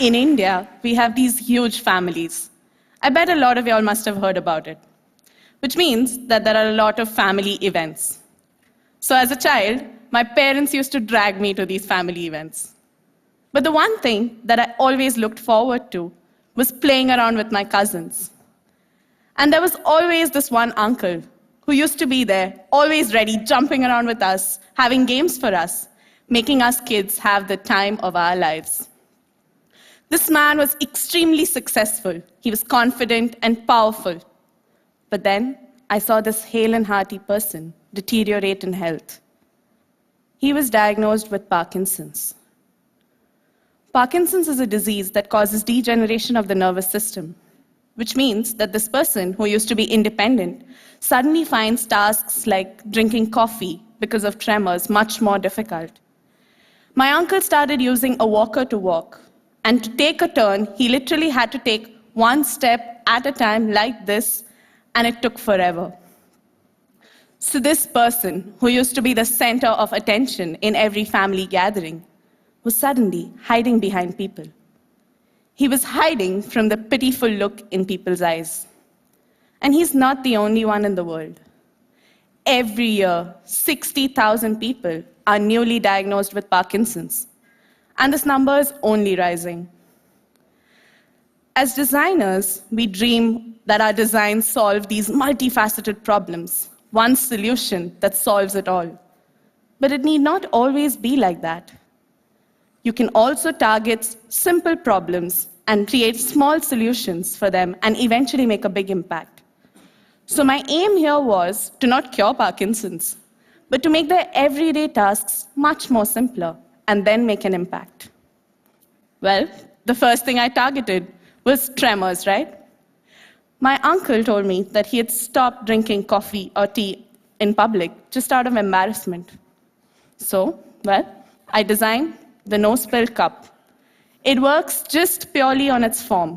In India, we have these huge families. I bet a lot of y'all must have heard about it, which means that there are a lot of family events. So as a child, my parents used to drag me to these family events. But the one thing that I always looked forward to was playing around with my cousins. And there was always this one uncle who used to be there, always ready, jumping around with us, having games for us, making us kids have the time of our lives. This man was extremely successful. He was confident and powerful. But then I saw this hale and hearty person deteriorate in health. He was diagnosed with Parkinson's. Parkinson's is a disease that causes degeneration of the nervous system, which means that this person who used to be independent suddenly finds tasks like drinking coffee because of tremors much more difficult. My uncle started using a walker to walk, and to take a turn, he literally had to take one step at a time like this, and it took forever. So this person, who used to be the center of attention in every family gathering, was suddenly hiding behind people. He was hiding from the pitiful look in people's eyes. And he's not the only one in the world. Every year, 60,000 people are newly diagnosed with Parkinson's. And this number is only rising. As designers, we dream that our designs solve these multifaceted problems, one solution that solves it all. But it need not always be like that. You can also target simple problems and create small solutions for them and eventually make a big impact. So my aim here was to not cure Parkinson's, but to make their everyday tasks much more simpler and then make an impact. Well, the first thing I targeted was tremors, right? My uncle told me that he had stopped drinking coffee or tea in public just out of embarrassment. So, well, I designed the no-spill cup. It works just purely on its form.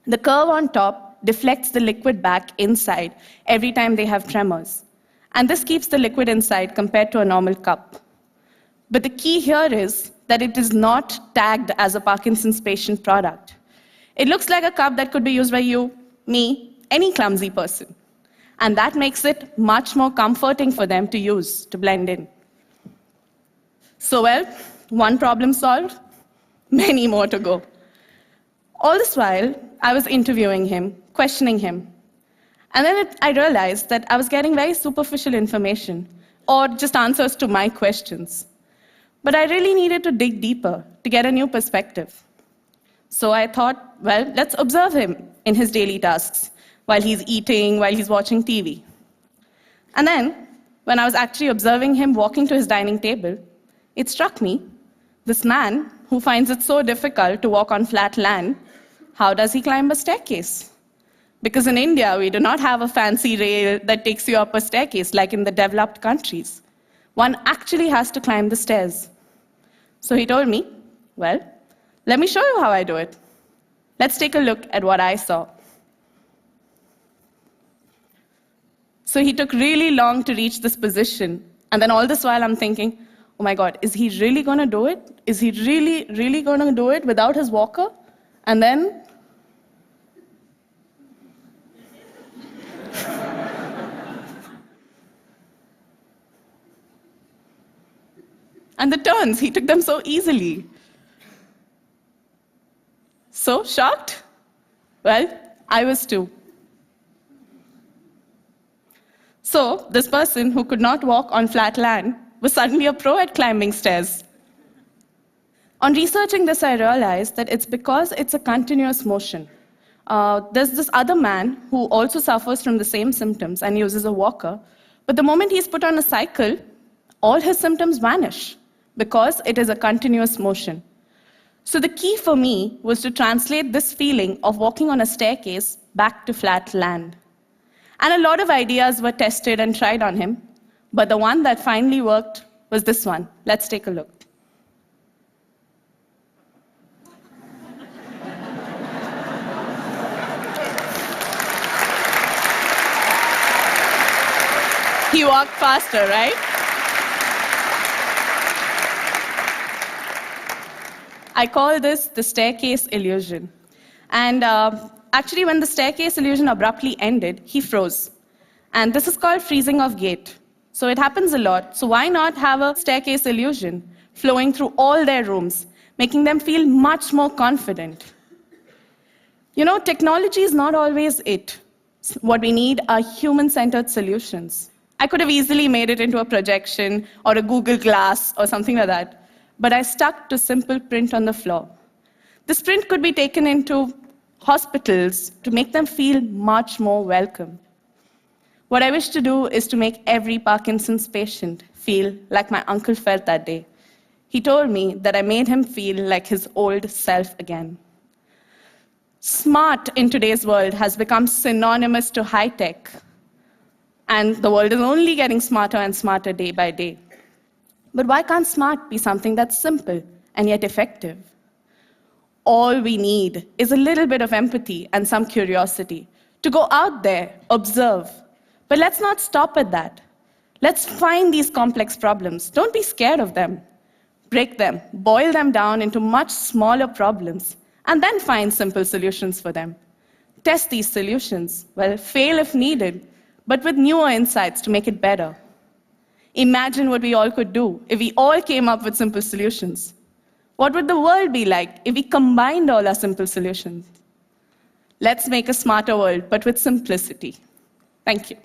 The curve on top deflects the liquid back inside every time they have tremors. And this keeps the liquid inside compared to a normal cup. But the key here is that it is not tagged as a Parkinson's patient product. It looks like a cup that could be used by you, me, any clumsy person. And that makes it much more comforting for them to use, to blend in. So, well, one problem solved, many more to go. All this while, I was interviewing him, questioning him. And then I realized that I was getting very superficial information, or just answers to my questions. But I really needed to dig deeper to get a new perspective. So I thought, well, let's observe him in his daily tasks, while he's eating, while he's watching TV. And then, when I was actually observing him walking to his dining table, it struck me, this man who finds it so difficult to walk on flat land, how does he climb a staircase? Because in India, we do not have a fancy rail that takes you up a staircase like in the developed countries. One actually has to climb the stairs. So he told me, well, let me show you how I do it. Let's take a look at what I saw. So he took really long to reach this position. And then all this while I'm thinking, oh my God, is he really going to do it? Is he really going to do it without his walker? And then, and the turns, he took them so easily. So shocked? Well, I was too. So this person who could not walk on flat land was suddenly a pro at climbing stairs. On researching this, I realized that it's because it's a continuous motion. There's this other man who also suffers from the same symptoms and uses a walker, but the moment he's put on a cycle, all his symptoms vanish because it is a continuous motion. So the key for me was to translate this feeling of walking on a staircase back to flat land. And a lot of ideas were tested and tried on him, but the one that finally worked was this one. Let's take a look. He walked faster, right? I call this the staircase illusion. And actually, when the staircase illusion abruptly ended, he froze. And this is called freezing of gate. So it happens a lot. So why not have a staircase illusion flowing through all their rooms, making them feel much more confident? You know, technology is not always it. What we need are human-centered solutions. I could have easily made it into a projection or a Google Glass or something like that, but I stuck to simple print on the floor. This print could be taken into hospitals to make them feel much more welcome. What I wish to do is to make every Parkinson's patient feel like my uncle felt that day. He told me that I made him feel like his old self again. Smart in today's world has become synonymous to high-tech, and the world is only getting smarter and smarter day by day. But why can't smart be something that's simple and yet effective? All we need is a little bit of empathy and some curiosity to go out there, observe. But let's not stop at that. Let's find these complex problems. Don't be scared of them. Break them, boil them down into much smaller problems, and then find simple solutions for them. Test these solutions, well, fail if needed, but with newer insights to make it better. Imagine what we all could do if we all came up with simple solutions. What would the world be like if we combined all our simple solutions? Let's make a smarter world, but with simplicity. Thank you.